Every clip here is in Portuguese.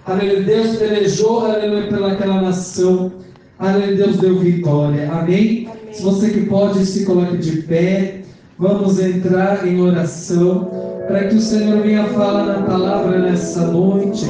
Aleluia, Deus pelejou, aleluia, pelaquela nação. Aleluia, Deus deu vitória. Amém? Se você que pode, se coloque de pé. Vamos entrar em oração para que o Senhor venha falar na palavra nessa noite.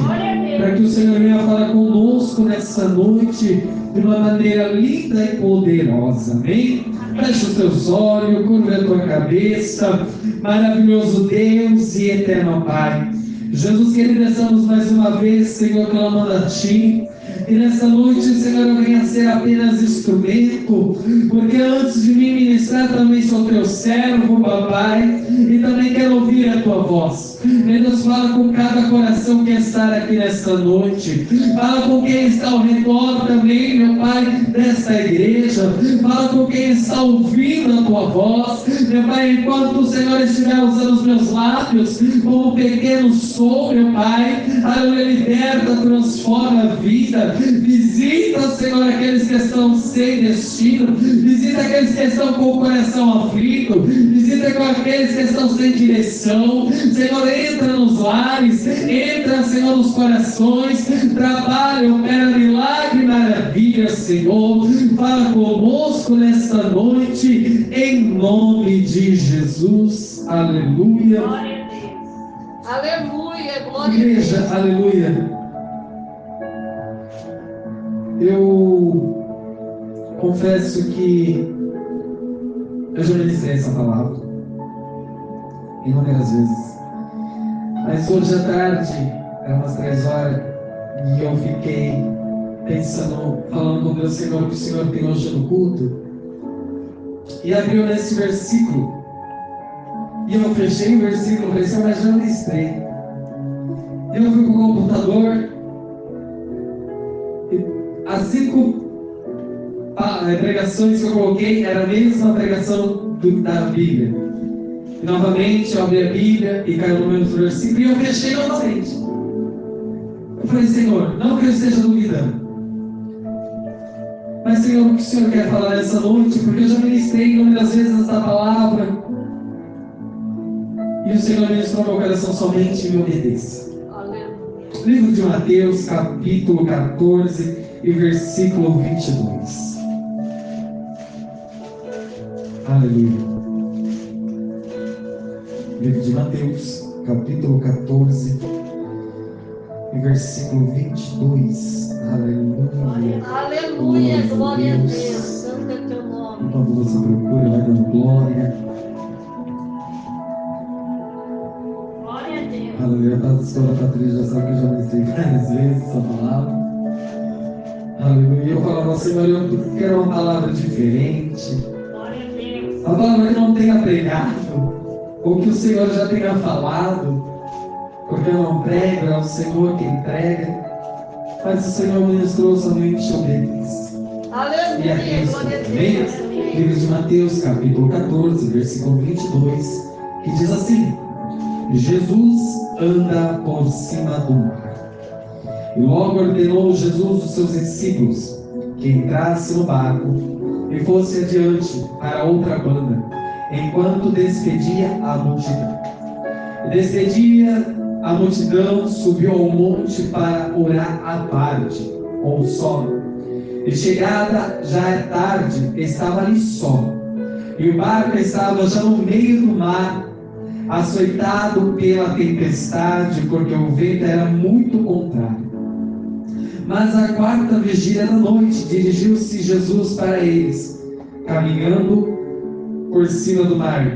Para que o Senhor venha falar conosco nessa noite de uma maneira linda e poderosa. Amém? Feche os teus olhos, curva a tua cabeça. Maravilhoso Deus e eterno Pai. Jesus, querido, estamos mais uma vez, Senhor, clamando a Ti. E nessa noite, Senhor, eu venho a ser apenas instrumento, porque antes de me ministrar também sou Teu servo, Papai, e também quero ouvir a Tua voz. E Deus, fala com cada coração que está aqui nesta noite. Fala com quem está ao redor também, meu Pai, desta igreja. Fala com quem está ouvindo a Tua voz. Meu Pai, enquanto o Senhor estiver usando os meus lábios como um pequeno som, meu Pai, aleluia, liberta, transforma a vida. Visita, Senhor, aqueles que estão sem destino. Visita aqueles que estão com o coração aflito. Visita aqueles que estão sem direção. Senhor, entra nos lares, entra, Senhor, nos corações. Trabalha, opera milagre e maravilha, Senhor. Fala conosco nesta noite, em nome de Jesus. Aleluia. Glória a Deus. Aleluia, glória Igreja, a Deus. aleluia. Eu confesso que eu já ministrei essa palavra inúmeras vezes, mas hoje à tarde, eram umas 3 horas, e eu fiquei pensando, falando com o meu Senhor, que o Senhor tem hoje no culto, e abriu nesse versículo, e eu fechei o versículo, falei, Senhor, mas já ministrei. E eu fui com o computador, as 5 pregações que eu coloquei era a mesma pregação da Bíblia. E novamente eu abri a Bíblia e caiu no mesmo versículo e eu fechei novamente. Eu falei, Senhor, não que eu esteja duvidando, mas Senhor, o que o Senhor quer falar nessa noite? Porque eu já ministrei inúmeras vezes essa palavra e o Senhor ministrou meu coração, somente me obedeça. Livro de Mateus, capítulo 14 e versículo 22. Aleluia. Livro de Mateus, capítulo 14 e versículo 22. Aleluia. Aleluia, glória a Deus. Santo é Teu nome. Enquanto você procura, vai dando glória. Glória a Deus. Aleluia. A pastora Patrícia já sabe que eu já ministrei várias vezes essa palavra. Aleluia. Eu falava, Senhor, eu quero uma palavra diferente. Glória a Deus. A palavra que não tenha pregado, ou que o Senhor já tenha falado, porque eu não prego, é o Senhor quem prega, mas o Senhor ministrou, somente obedece. E Aleluia, aqui glória a também, Deus. livro de Mateus, capítulo 14, versículo 22, que diz assim: Jesus anda por cima do mar. E logo ordenou Jesus aos seus discípulos que entrasse no barco e fosse adiante para outra banda, enquanto despedia a multidão. E despedia a multidão, subiu ao monte para orar à parte, ou só. E chegada já é tarde, estava ali só. E o barco estava já no meio do mar, açoitado pela tempestade, porque o vento era muito contrário. Mas à 4ª vigília da noite, dirigiu-se Jesus para eles, caminhando por cima do mar.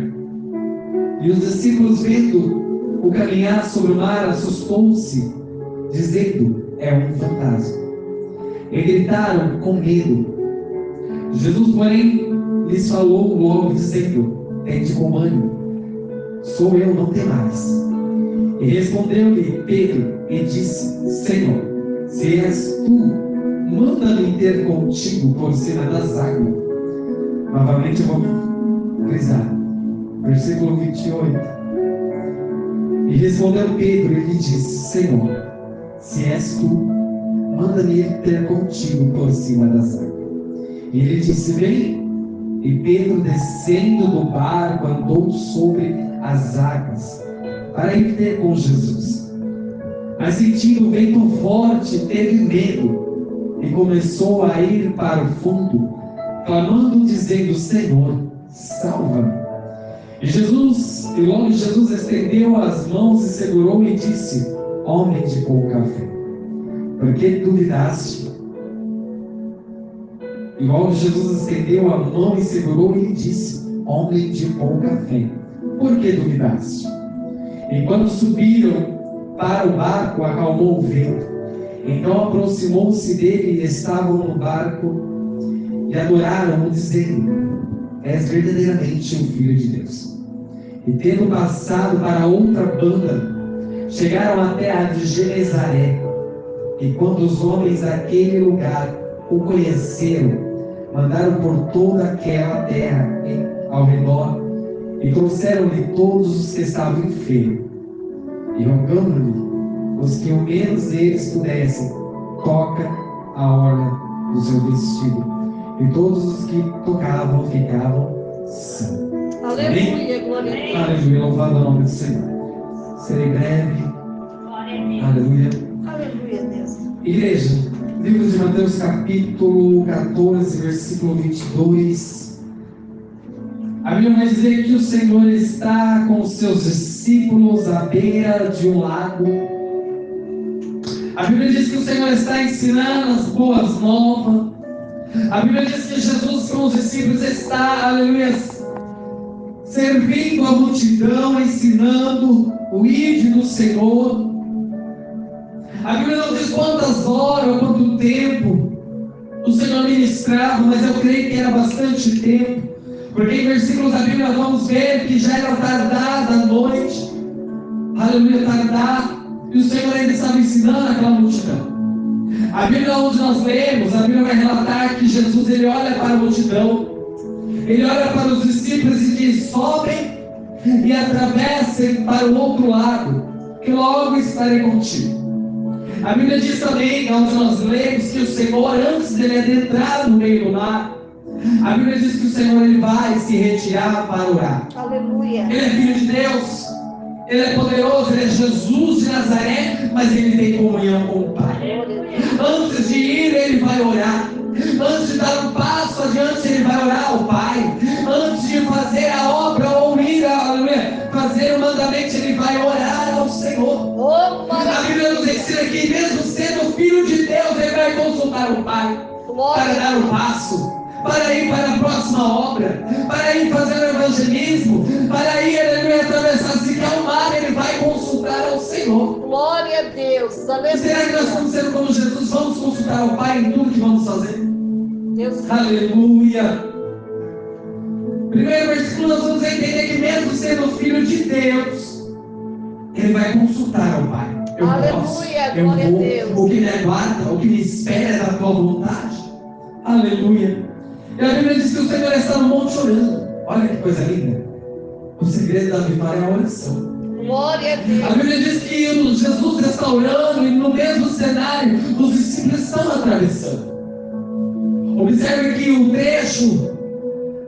E os discípulos, vendo o caminhar sobre o mar, assustou-se, dizendo: é um fantasma. E gritaram com medo. Jesus, porém, lhes falou logo, dizendo: tende bom ânimo, sou eu, não temais. E respondeu-lhe Pedro e disse: Senhor, se és tu, manda-me ter contigo por cima das águas. Novamente vamos frisar. Versículo 28. E respondeu Pedro e lhe disse: Senhor, se és tu, manda-me ir ter contigo por cima das águas. E ele disse: vem. E Pedro, descendo do barco, andou sobre as águas para ir ter com Jesus. Mas sentindo o vento forte, teve medo e começou a ir para o fundo, clamando, dizendo: Senhor, salva-me. E logo Jesus estendeu as mãos e segurou e disse: homem de pouca fé, por que duvidaste? E logo Jesus estendeu a mão e segurou e disse: homem de pouca fé, por que duvidaste? E quando subiram para o barco, acalmou o vento. Então aproximou-se dele e estavam no barco e adoraram-o, dizendo: és verdadeiramente o Filho de Deus. E tendo passado para outra banda, chegaram até a de Genezaré. E quando os homens daquele lugar o conheceram, mandaram por toda aquela terra ao redor e trouxeram-lhe todos os que estavam enfermos, e rogando-lhe os que o menos deles pudessem, toca a orla do seu vestido. E todos os que tocavam ficavam sãos. Aleluia, glória a Deus. Aleluia, louvado o nome do Senhor. Serei breve. Aleluia. Aleluia, Deus. Igreja, livro de Mateus capítulo 14, versículo 22. A Bíblia vai dizer que o Senhor está com os seus discípulos à beira de um lago. A Bíblia diz que o Senhor está ensinando as boas novas. A Bíblia diz que Jesus com os discípulos está, aleluia, servindo a multidão, ensinando o ide do Senhor. A Bíblia não diz quantas horas ou quanto tempo o Senhor ministrava, mas eu creio que era bastante tempo, porque em versículos da Bíblia vamos ver que já era tardada a noite, aleluia, tardar, e o Senhor ainda estava ensinando aquela multidão. A Bíblia onde nós lemos, a Bíblia vai relatar que Jesus, ele olha para a multidão, ele olha para os discípulos e diz: sobem e atravessem para o outro lado, que logo estarei contigo. A Bíblia diz também, onde nós lemos, que o Senhor, antes dele adentrar no meio do mar, a Bíblia diz que o Senhor, ele vai se retirar para orar. Aleluia. Ele é Filho de Deus, ele é poderoso, ele é Jesus de Nazaré, mas ele tem comunhão com o Pai. Antes de ir, ele vai orar. Antes de dar um passo adiante, ele vai orar ao Pai. Antes de fazer a obra ou ir, aleluia, fazer o mandamento, ele vai orar ao Senhor. A Bíblia nos ensina que mesmo sendo Filho de Deus, ele vai consultar o Pai para dar o passo, para ir para a próxima obra, para ir fazer o evangelismo, para ir, aleluia, atravessar se quer o mar, ele vai consultar ao Senhor. Glória a Deus. Aleluia. Será que nós estamos sendo como Jesus? Vamos consultar o Pai em tudo que vamos fazer? Deus. Aleluia. Primeiro versículo, nós vamos entender que mesmo sendo Filho de Deus, ele vai consultar ao Pai. Aleluia, glória a Deus. O que me aguarda, o que me espera é da tua vontade. Aleluia. E a Bíblia diz que o Senhor está no monte orando. Olha que coisa linda. O segredo da vitória é a oração. Glória a Deus. A Bíblia diz que Jesus está orando e no mesmo cenário os discípulos estão atravessando. Observe que o trecho,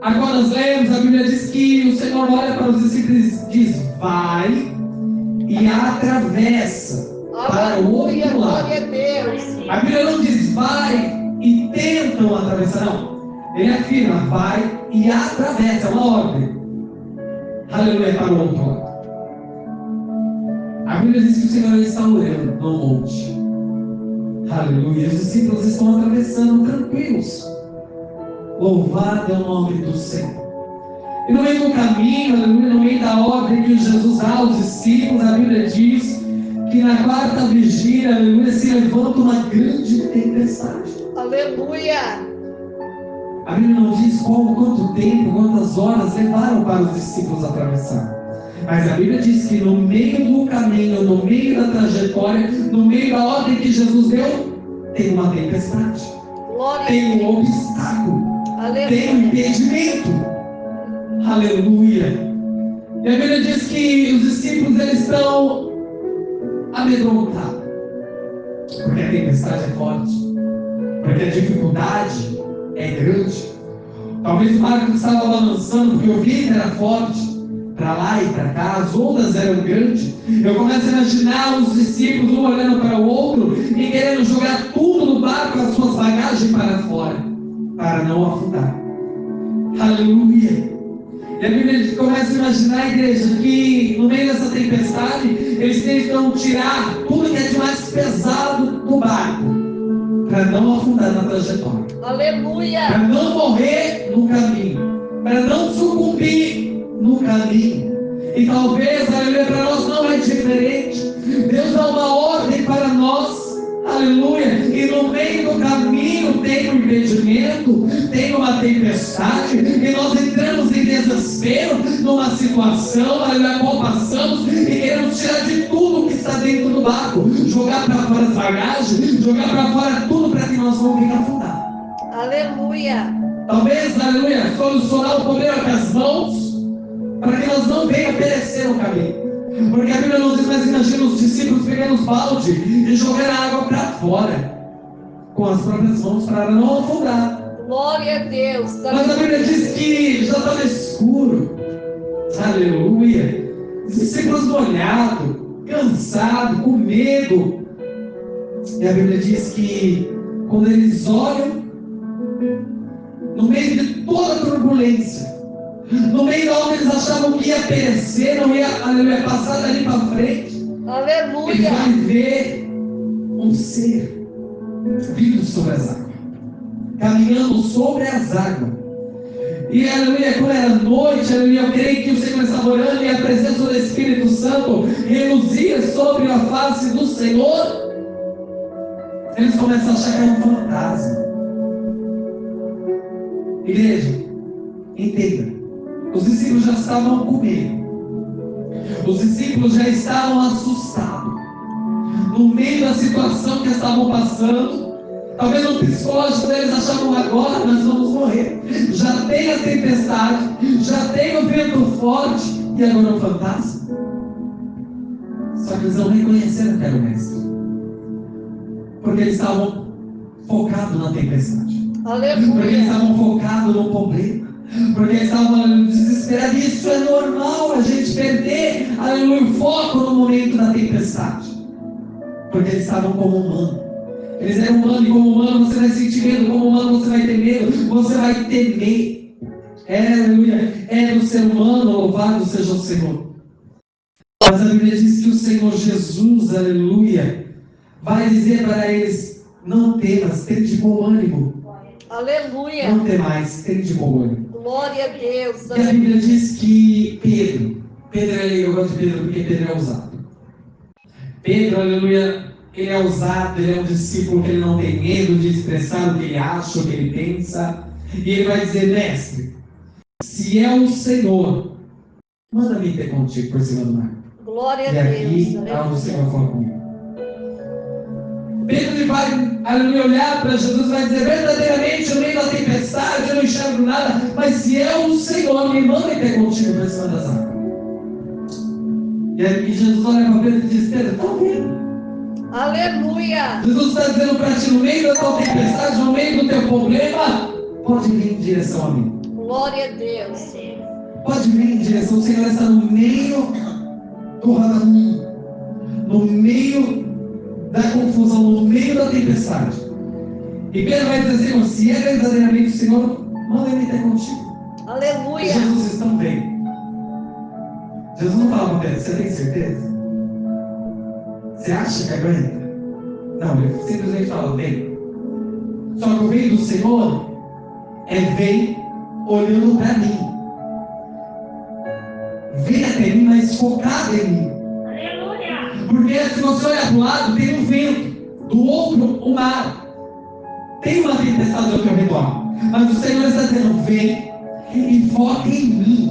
agora nós lemos, a Bíblia diz que o Senhor olha para os discípulos e diz: vai e atravessa para o Aleluia, outro lado. glória a Deus. A Bíblia não diz vai e tentam atravessar, não. Ele afirma: vai e atravessa, é uma ordem. Aleluia, para o outro lado. A Bíblia diz que o Senhor está orando no monte. Aleluia. Os discípulos estão atravessando tranquilos. Louvado é o nome do Senhor. E no meio do caminho, aleluia, no meio da ordem que Jesus dá aos discípulos, a Bíblia diz que na quarta vigília, aleluia, se levanta uma grande tempestade. Aleluia. A Bíblia não diz quanto tempo, quantas horas levaram para os discípulos atravessar. Mas a Bíblia diz que no meio do caminho, no meio da trajetória, no meio da ordem que Jesus deu, tem uma tempestade. Glória Tem um obstáculo. Aleluia. Tem um impedimento. Aleluia. E a Bíblia diz que os discípulos, eles estão amedrontados. porque a tempestade é forte, porque a dificuldade é grande. Talvez o barco estava balançando porque o vento era forte, para lá e para cá, as ondas eram grandes. Eu começo a imaginar os discípulos um olhando para o outro e querendo jogar tudo no barco, as suas bagagens para fora, para não afundar. Aleluia! E a Bíblia começa a imaginar, a igreja, que no meio dessa tempestade eles tentam tirar tudo que é de mais pesado do barco, para não afundar na trajetória. Aleluia! Para não morrer no caminho, para não sucumbir no caminho. E talvez, aleluia, para nós não é diferente. Deus dá uma ordem para nós, aleluia, e no meio do caminho tem um impedimento, tem uma tempestade, e nós entramos em desespero numa situação, aleluia, qual passamos e queremos tirar de tudo que está dentro do barco, jogar para fora as bagagens, jogar para fora tudo para que nós não venhamos afundar. Aleluia! Talvez, aleluia, solucionar o problema com as mãos, para que nós não venhamos perecer no caminho. Porque a Bíblia nos diz, mas imagina os discípulos pegando os balde e jogando a água para fora, com as próprias mãos, para não afundar. Glória a Deus! Mas a Bíblia diz que já estava escuro. Aleluia! Os discípulos molhados, cansados, com medo. E a Bíblia diz que quando eles olham, no meio de toda a turbulência, no meio de onde eles achavam que ia perecer, não ia, aleluia, passar dali para frente, ele Aleluia! vai ver um ser vindo sobre as águas, caminhando sobre as águas. E aleluia, quando era noite, aleluia, eu creio que o Senhor estava orando e a presença do Espírito Santo reluzia sobre a face do Senhor. Eles começam a achar que é um fantasma. Igreja, entenda, os discípulos já estavam com medo, os discípulos já estavam assustados, no meio da situação que estavam passando. Talvez no psicológico deles achavam, agora nós vamos morrer, já tem a tempestade, já tem o vento forte, e agora o fantasma. Só que eles não reconheceram que era o mestre, porque eles estavam focados na tempestade. Porque eles Aleluia! estavam focados no problema, porque eles estavam desesperados. Isso é normal, a gente perder, aleluia, o foco no momento da tempestade, porque eles estavam como humanos. Eles eram humanos, e como humano você vai sentir medo, como humano você vai ter medo, você vai temer. Aleluia, é do ser humano, louvado seja o Senhor. Mas a Bíblia diz que o Senhor Jesus, aleluia, vai dizer para eles: não temas, tem de bom ânimo. Aleluia! Não temais, tem de bom ânimo. Glória a Deus! E a Bíblia diz que Pedro, eu gosto de Pedro porque Pedro é ousado. Pedro, aleluia, ele é ousado, ele é um discípulo que ele não tem medo de expressar o que ele acha, o que ele pensa. E ele vai dizer: mestre, se é o Senhor, manda-me ter contigo por cima do mar. Glória E a aqui Deus! é onde o Senhor fala comigo. Pedro ele vai, aleluia, olhar para Jesus e vai dizer: verdadeiramente, no meio da tempestade, eu não enxergo nada, mas se é o Senhor, me manda ter contigo por cima das águas. E aí Jesus olha para Pedro e diz: Pedro, está vendo? Aleluia! Jesus está dizendo para ti, no meio da tua tempestade, no meio do teu problema, pode vir em direção a mim. Glória a Deus! Pode vir em direção. O Senhor está no meio do caminho, no meio da confusão, no meio da tempestade. E Pedro vai dizer assim: se é verdadeiramente o Senhor, manda ele ter contigo. Aleluia! E Jesus está bem. Jesus não fala para Pedro: você tem certeza? Você acha que aguenta? Não, ele simplesmente fala: vem. Só que o vem do Senhor é vem olhando para mim. Vem até mim, mas focado em mim. Aleluia! Porque se você olhar para o lado, tem um vento, do outro, o mar. Tem uma tempestade ao teu redor. Mas o Senhor está dizendo: vem e foca em mim.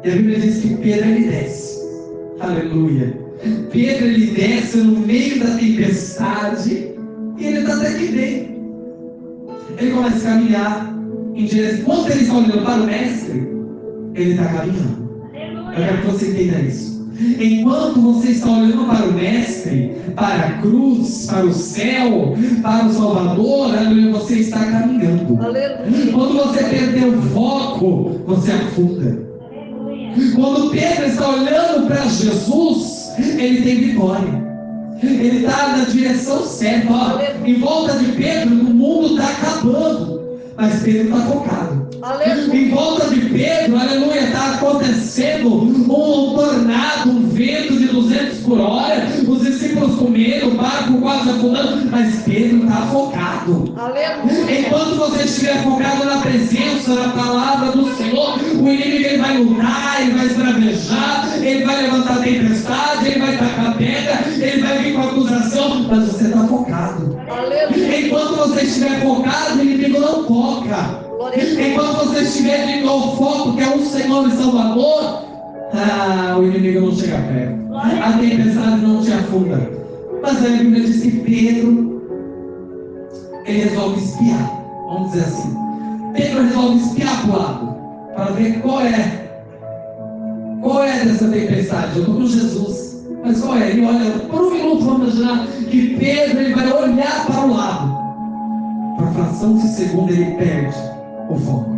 E a Bíblia diz que Pedro ele desce. Aleluia. Pedro ele desce no meio da tempestade e ele está até aqui dentro. Ele começa a caminhar em direção. Quando ele está olhando para o mestre, ele está caminhando. Eu quero que você entenda isso. Enquanto você está olhando para o Mestre, para a cruz, para o céu, para o Salvador, aleluia, você está caminhando. Aleluia. Quando você perder o foco, você afunda. Quando Pedro está olhando para Jesus, ele tem vitória. Ele está na direção certa. Ó, em volta de Pedro, o mundo está acabando, mas Pedro está focado. Aleluia. Em volta de Pedro, aleluia, está acontecendo um tornado, um vento de 200 por hora, os discípulos com medo, o barco quase afundando, mas Pedro está focado. Aleluia. Enquanto você estiver focado na presença, na palavra do Senhor, o inimigo ele vai lutar, ele vai esbravejar, ele vai levantar tempestade, ele vai tacar pedra, ele vai vir com acusação, mas você está focado. Aleluia. Enquanto você estiver focado, o inimigo não toca. Enquanto você estiver no foco que é o Senhor e Salvador, o inimigo não chega perto, a tempestade não te afunda. Mas a Bíblia diz que Pedro, ele resolve espiar, vamos dizer assim. Pedro resolve espiar para o lado, para ver qual é dessa tempestade. Eu estou com Jesus, mas qual é? Ele olha, por um minuto vamos imaginar que Pedro ele vai olhar para o lado, por fração de segundo ele perde o foco.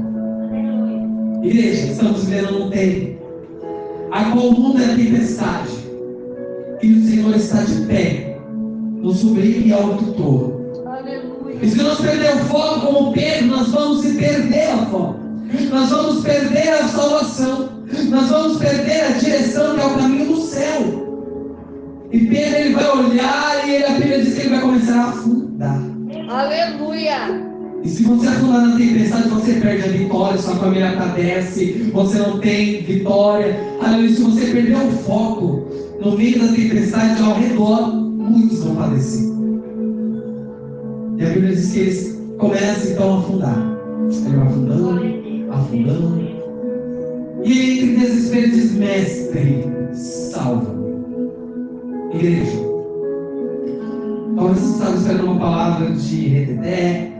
Igreja, estamos vivendo num tempo a qual o mundo é tempestade e o Senhor está de pé no sublime e alto touro. E se nós perder o foco como Pedro, nós vamos perder a foco, nós vamos perder a salvação, nós vamos perder a direção que é o caminho do céu. E Pedro ele vai olhar e a Bíblia diz que ele vai começar a afundar. Aleluia. E se você afundar na tempestade, você perde a vitória, sua família padece, você não tem vitória. Aleluia, se você perder o foco no meio da tempestade ao redor, muitos vão padecer. E a Bíblia diz que eles começam então a afundar. Ele vai afundando, afundando. E ele entra em desespero e diz: Mestre, salva-me. Igreja, talvez você estava esperando uma palavra de reteté,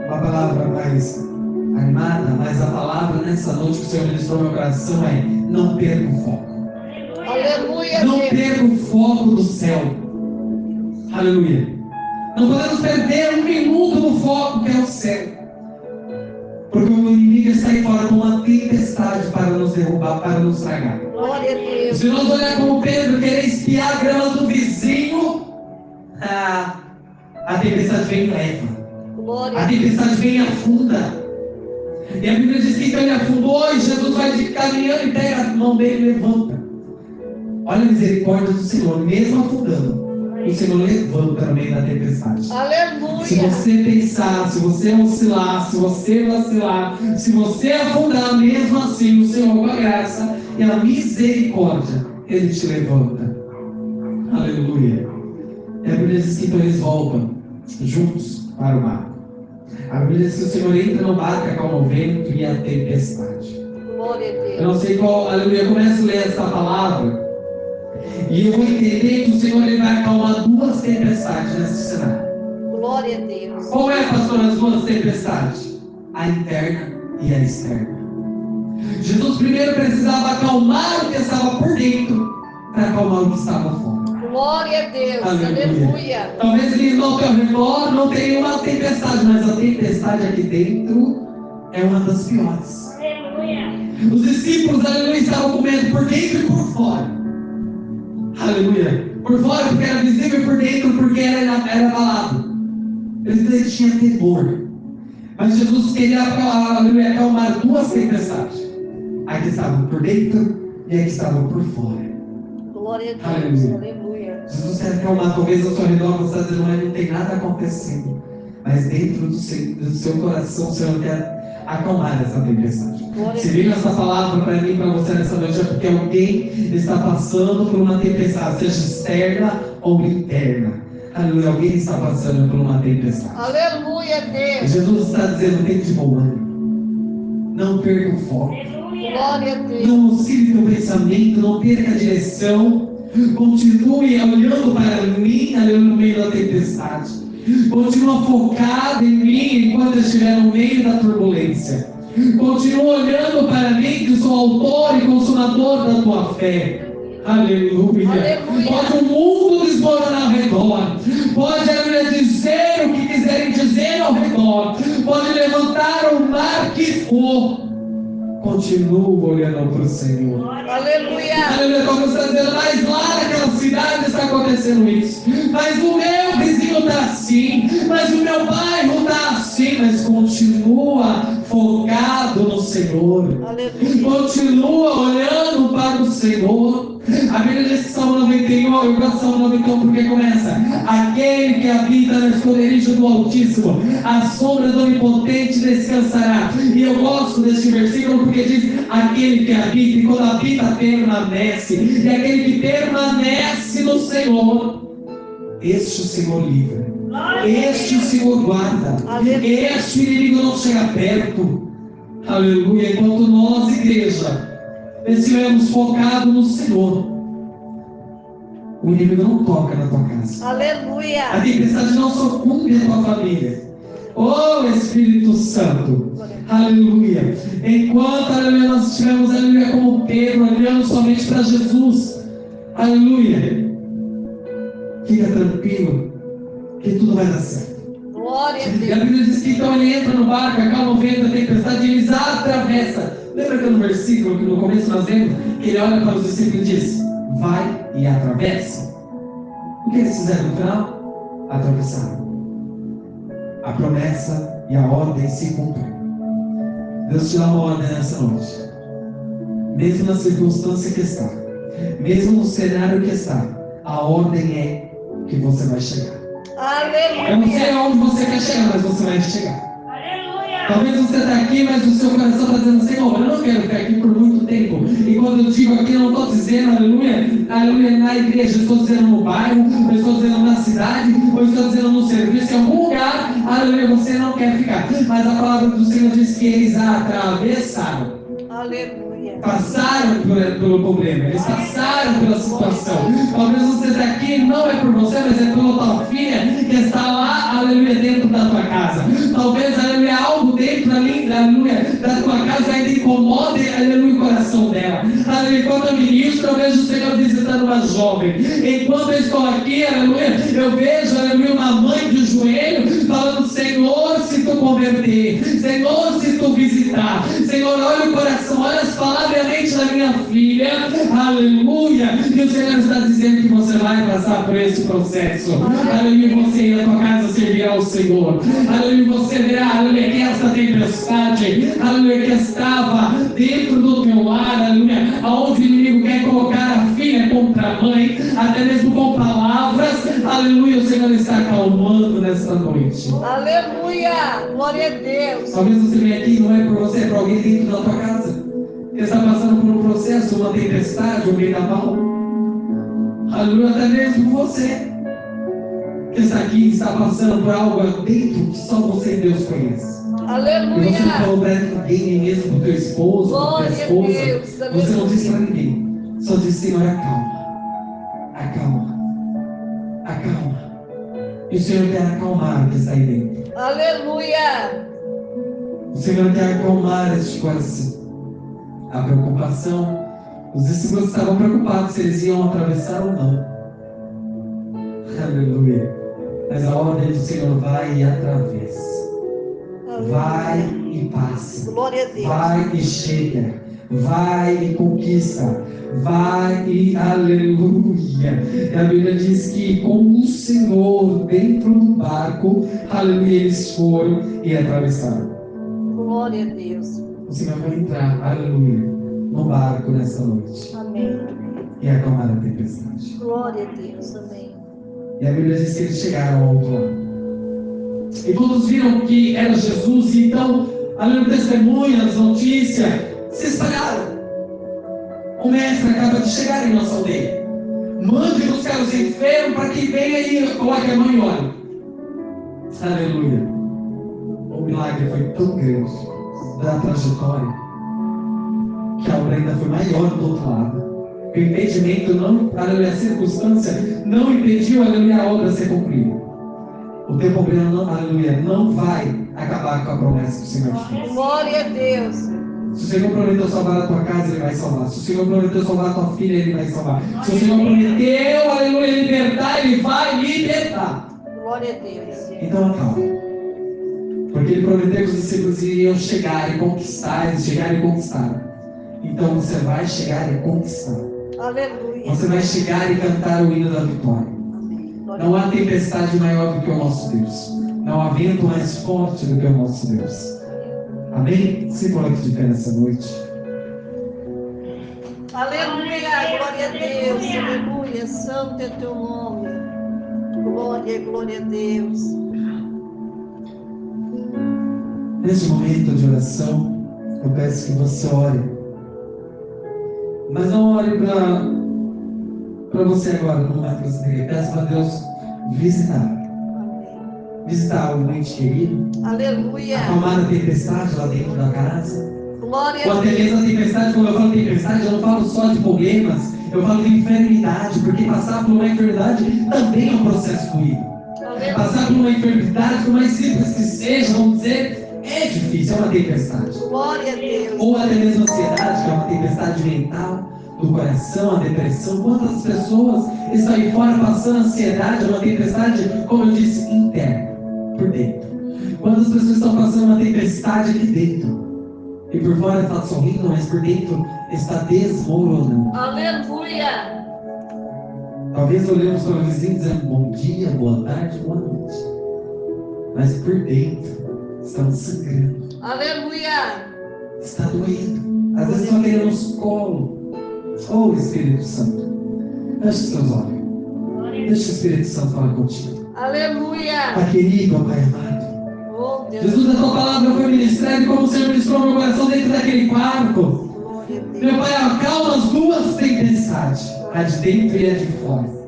uma palavra mais animada, mas a palavra nessa noite que o Senhor ministrou no meu coração é: não perca o foco. Aleluia. Não perca o foco do céu. Aleluia. Não podemos perder um minuto no foco que é o céu, porque o inimigo está aí fora com uma tempestade para nos derrubar, para nos tragar. Glória a Deus. Se nós olhar como Pedro querer espiar a grama do vizinho, a tempestade vem e leva. Glória A tempestade vem e afunda. E a Bíblia diz que então ele afundou e Jesus vai caminhando e pega a mão dele e levanta. Olha a misericórdia do Senhor, mesmo afundando, o Senhor levanta no meio da tempestade. Aleluia. Se você pensar, se você oscilar, se você vacilar, se você afundar, mesmo assim, o Senhor, com a graça e a misericórdia, Ele te levanta. Aleluia. E a Bíblia diz que então eles voltam juntos para o barco. A Bíblia diz que o Senhor entra no barco, acalma o vento e a tempestade. Glória a Deus. Eu não sei qual, aleluia, eu começo a ler essa palavra e eu vou entender que o Senhor ele vai acalmar duas tempestades nesse cenário. Glória a Deus. Qual é, pastor, as duas tempestades? A interna e a externa. Jesus primeiro precisava acalmar o que estava por dentro para acalmar o que estava fora. Glória a Deus. Aleluia. Aleluia. Talvez ele ao teu redor não tenha uma tempestade, mas a tempestade aqui dentro é uma das piores. Os discípulos, aleluia, estavam com medo por dentro e por fora. Aleluia. Por fora porque era visível e por dentro porque era abalado. Eles tinham temor. Mas Jesus queria, aleluia, acalmar duas tempestades. A que estavam por dentro e a que estavam por fora. Glória a Deus. Aleluia. Aleluia. Jesus quer acalmar, talvez ao seu redor você está dizendo, mas não tem nada acontecendo. Mas dentro do seu coração, o Senhor quer acalmar essa tempestade. Se viu essa palavra para mim e para você nessa noite, é porque alguém está passando por uma tempestade, seja externa ou interna. Aleluia, alguém está passando por uma tempestade. Aleluia, Deus. Jesus está dizendo, tem de bom ânimo. Não perca o foco. Glória a Deus. Não oscile teu pensamento, não perca a direção. Continue olhando para mim, aleluia, no meio da tempestade. Continua focado em mim enquanto eu estiver no meio da turbulência. Continua olhando para mim, que sou autor e consumador da tua fé. Aleluia. Aleluia. Pode o mundo desmoronar ao redor. Pode, aleluia, dizer o que quiserem dizer ao redor. Pode levantar o mar que for. Continua olhando para o Senhor. Aleluia. Aleluia. Como você está dizendo, mas lá naquela cidade está acontecendo isso. Mas o meu vizinho está assim. Mas o meu bairro está assim. Mas continua focado no Senhor. Aleluia. Continua olhando para o Senhor. A Bíblia diz que Salmo 91, eu gosto de Salmo 91 porque começa: aquele que habita no esconderijo do Altíssimo, a sombra do Onipotente descansará. E eu gosto deste versículo porque diz: aquele que habita, e quando habita permanece. E aquele que permanece no Senhor, este o Senhor livra, este o Senhor guarda, este inimigo não chega perto. Aleluia. Enquanto nós, igreja, estivermos focados no Senhor, o inimigo não toca na tua casa. Aleluia. A tempestade não sucumbe a tua família. Oh Espírito Santo, aleluia. Enquanto, aleluia, nós estivermos, aleluia, como Pedro, olhando somente para Jesus, aleluia, fica tranquilo que tudo vai dar certo. Glória a E a Deus. Bíblia diz que então ele entra no barco, acalma o vento, a tempestade, e eles atravessam. Lembra que no versículo que no começo nós lemos, que ele olha para os discípulos e diz: vai e atravessa. O que eles fizeram no final? Atravessaram. A promessa e a ordem se cumpriu. Deus te dá uma ordem nessa noite. Mesmo na circunstância que está, mesmo no cenário que está, a ordem é que você vai chegar. Eu não sei Aleluia. aonde você quer chegar, mas você vai chegar. Aleluia. Talvez você está aqui, mas o seu coração está dizendo: Senhor, eu não quero ficar aqui por muito tempo. E quando eu digo aqui, eu não estou dizendo, aleluia, aleluia, na igreja, eu estou dizendo no bairro, eu estou dizendo na cidade, eu estou dizendo no serviço, em algum lugar, aleluia, você não quer ficar. Mas a palavra do Senhor diz que eles atravessaram. Aleluia. Passaram pelo problema, eles passaram pela situação. Talvez você está aqui, não é por você, mas é pela tua filha que está lá, aleluia, dentro da tua casa. Talvez, aleluia, algo dentro ali, aleluia, da tua casa ainda incomode, aleluia, o coração dela. Aleluia, enquanto eu ministro, eu vejo o Senhor visitando uma jovem. Enquanto eu estou aqui, aleluia, eu vejo, aleluia, uma mãe de joelho falando: Senhor, se tu converter, Senhor, se tu visitar, Senhor, olha o coração, olha as palavras e a mente da minha filha, aleluia. E o Senhor está dizendo que você vai passar por esse processo. Aleluia, você ir na tua casa servirá ao Senhor. Aleluia, você verá, aleluia, que essa tempestade, aleluia, que estava dentro do teu lar, aleluia, aonde o inimigo quer colocar a filha contra a mãe, até mesmo com palavras, aleluia, o Senhor está acalmando nesta noite. Aleluia. Glória a Deus. Talvez você venha aqui, não é por você, é para alguém dentro da tua casa que está passando por um processo, uma tempestade, um vendaval. Aleluia, até mesmo você que está aqui, está passando por algo dentro que só você e Deus conhece. E você não Aleluia. falou para ninguém, nem mesmo para o teu esposo, para a tua Glória a esposa. Deus. Você não disse para ninguém. Só disse: Senhor, acalma. E o Senhor quer acalmar o que está aí dentro. Aleluia. O Senhor quer acalmar este coração. A preocupação, os discípulos estavam preocupados se eles iam atravessar ou não. Aleluia. Mas a ordem do Senhor: vai e atravessa. Vai e passa. Glória a Deus. Vai e chega. Vai e conquista. Vai e aleluia. E a Bíblia diz que com o Senhor dentro do barco, aleluia, eles foram e atravessaram. Glória a Deus. O Senhor vai entrar, aleluia, no barco nessa noite Amém. e acalmar a tempestade. Glória a Deus. Amém. E a Bíblia diz que eles chegaram ao outro lado. E todos viram que era Jesus, e então, aleluia, testemunhas, notícias, se espalharam. O mestre acaba de chegar em nossa aldeia. Mande buscar os enfermos para que venha e coloque a mão e olhe. Aleluia. O milagre foi tão grande da trajetória que a obra ainda foi maior do outro lado. O impedimento não, aleluia, a circunstância não impediu, aleluia, a obra ser cumprida. O teu problema não, aleluia, não vai acabar com a promessa que o Senhor fez. Glória a Deus. Se o Senhor prometeu salvar a tua casa, Ele vai salvar. Se o Senhor prometeu salvar a tua filha, Ele vai salvar. Se o Senhor prometeu, aleluia, libertar, Ele vai libertar. Glória a Deus. Então acalma. Porque Ele prometeu que os discípulos iriam chegar e conquistar, eles chegaram e conquistaram. Então você vai chegar e conquistar. Aleluia. Você vai chegar e cantar o hino da vitória. Não há tempestade maior do que o nosso Deus. Não há vento mais forte do que o nosso Deus. Amém? Se coloque de pé nessa noite. Aleluia, glória a Deus, aleluia, santo é teu nome. Glória, glória a Deus. Neste momento de oração, eu peço que você ore. Mas não ore para você agora, não vai para você. Peço para Deus visitar. Visitar algum ente querido. Aleluia. Acalmar a tempestade lá dentro da casa. Glória Ou a até Deus. mesmo a tempestade, quando eu falo tempestade, eu não falo só de problemas, eu falo de enfermidade, porque passar por uma enfermidade também é um processo doído. Passar por uma enfermidade, por mais simples que seja, vamos dizer, é difícil, é uma tempestade. Glória a Deus. Ou até mesmo a ansiedade, que é uma tempestade mental, do coração, a depressão. Quantas pessoas estão aí fora passando ansiedade, uma tempestade, como eu disse, interna, por dentro. Quantas pessoas estão passando uma tempestade aqui dentro? E por fora está sorrindo, mas por dentro está desmoronando. Aleluia. Talvez olhemos para o vizinho dizendo bom dia, boa tarde, boa noite. Mas por dentro estamos sangrando. Aleluia. Está doendo. Às vezes só queremos colo. Oh, Espírito Santo, feche os teus olhos. Deixa o Espírito Santo falar contigo. Aleluia. Pai querido, Pai amado. Oh, Deus. Jesus, a tua palavra foi ministrada e como o Senhor ministrou meu coração dentro daquele quarto. Glória a Deus. Meu Pai, acalma as duas tempestades, a de dentro e a de fora.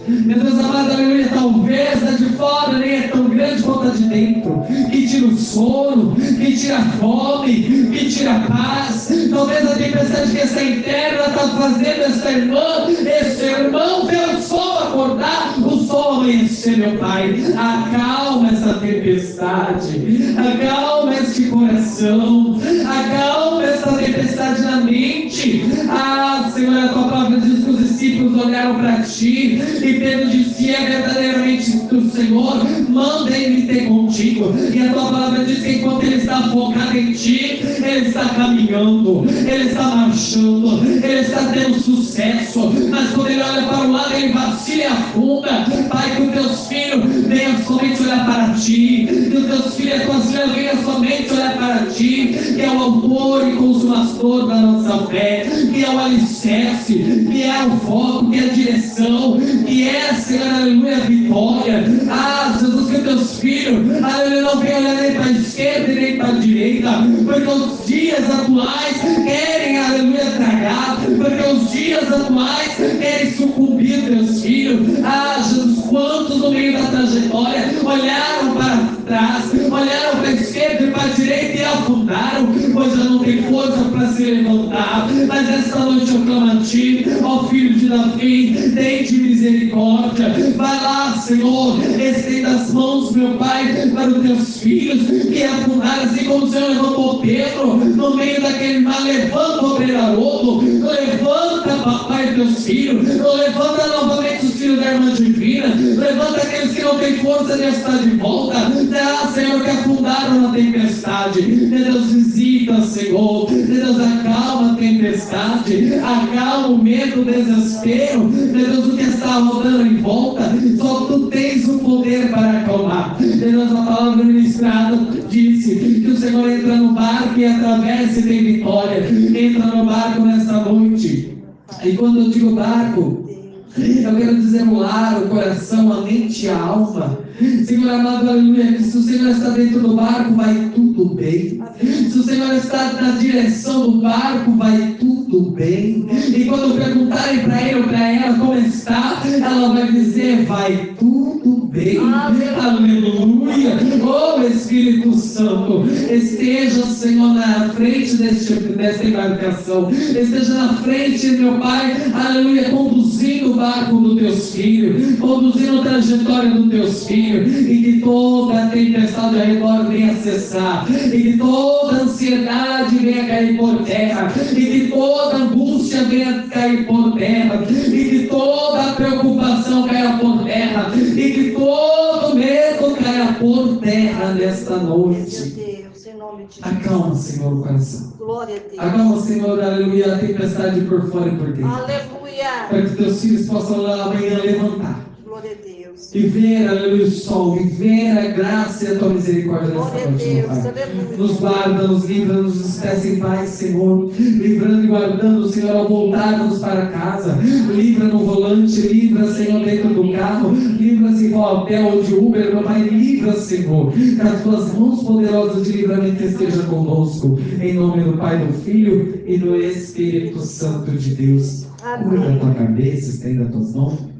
Meu Deus amado, aleluia, talvez a de fora nem é tão grande quanto a de dentro, que tira o sono, que tira a fome, que tira a paz. Talvez a tempestade que está interna está fazendo essa irmã, esse irmão ver o sol acordar, o sol amanhecer, meu Pai. Acalma essa tempestade, acalma este coração, acalma essa tempestade na mente. Ah, Senhor, a tua palavra diz que os discípulos olharam para ti e Pedro disse: se é verdadeiramente do Senhor, manda ele ter contigo. E a tua palavra diz que enquanto ele está focado em ti, ele está caminhando, ele está marchando, ele está tendo sucesso. Mas quando ele olha para o lado, ele vacila e afunda. Pai, que os teus filhos venham somente olhar para ti, que os teus filhos e as tuas filhas venham somente olhar para ti, que é o autor e consumador da nossa fé, que é o alicerce, que é o foco, que é a direção, que é, Senhor, aleluia, a vitória. Ah, Jesus, que os teus filhos, aleluia, não venham olhar nem para a esquerda nem para a direita, porque os dias atuais querem, aleluia, tragar, porque os dias atuais querem sucumbir teus filhos. Ah, Jesus, quantos no meio da trajetória olharam para trás, olharam para a esquerda e para a direita e afundaram, pois já não tem força para se levantar. Mas esta noite eu clamo a ti, ó Filho de Davi, tem de misericórdia. Vai lá, Senhor, estenda as mãos, meu Pai, para os teus filhos que afundaram, assim como o Senhor levantou Pedro no meio daquele mar. Levanta o Haroldo, levanta, papai, teus filhos, levanta novamente os filhos da irmã divina, levanta aqueles que não têm força de estar de volta. Ah, Senhor, que afundaram na tempestade. Meu Deus, visita, Senhor. Meu Deus, acalma a tempestade, acalma o medo, o desespero. Meu Deus, o que está rodando em volta, só tu tens o poder para acalmar. Meu Deus, a palavra ministrada disse que o Senhor entra no barco e atravessa e tem vitória. Entra no barco nesta noite. E quando eu digo barco, eu quero dizer o lar, o coração, a mente e a alma. Senhor amado, aleluia, que se o Senhor está dentro do barco, vai tudo bem. Se o Senhor está na direção do barco, vai tudo bem. E quando perguntarem para ele ou para ela como está, ela vai dizer: vai tudo bem. Aleluia. Oh, Espírito Santo, esteja, Senhor, na frente dessa embarcação. Esteja na frente, meu Pai, aleluia, conduzindo o barco dos teus filhos, conduzindo a trajetória dos teus filhos, e que toda a tempestade ao redor venha cessar, e que toda a ansiedade venha cair por terra, e que toda a angústia venha cair por terra, e que toda a preocupação caia por terra, e que todo medo caia por terra nesta noite. Deus, em nome de Acalma, Senhor, o coração. Glória a Deus. Acalma, Senhor, aleluia, a tempestade por fora e por dentro. Aleluia. Para que teus filhos possam lá amanhã levantar Glória a Deus. e ver, aleluia, o sol, e ver a graça e a tua misericórdia nessa Glória a noite, meu Deus. Pai. Aleluia. Nos guarda, nos livra, nos despeça em paz, Senhor. Livrando e guardando, Senhor, ao voltarmos para casa. Livra no volante, livra, Senhor, dentro do carro. Livra, se for hotel ou de Uber, meu Pai, livra, Senhor. Que as tuas mãos poderosas de livramento estejam conosco. Em nome do Pai, do Filho e do Espírito Santo de Deus. Cura a tua cabeça, estenda as tuas mãos.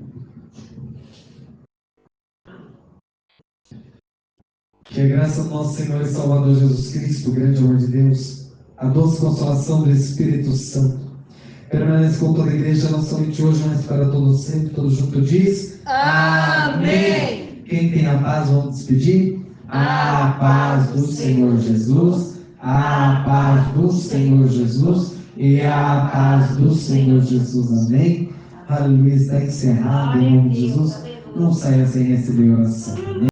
Que a graça do nosso Senhor e Salvador Jesus Cristo, o grande amor de Deus, a doce consolação do Espírito Santo, permanece com toda a igreja, não somente hoje, mas para todos sempre, todos juntos diz: Amém. Quem tem a paz, vamos despedir. A paz do Senhor Jesus, a paz do Senhor Jesus e a paz do Senhor Jesus. Amém. Aleluia, está encerrado em nome de Jesus. Não saia sem receber oração. Amém.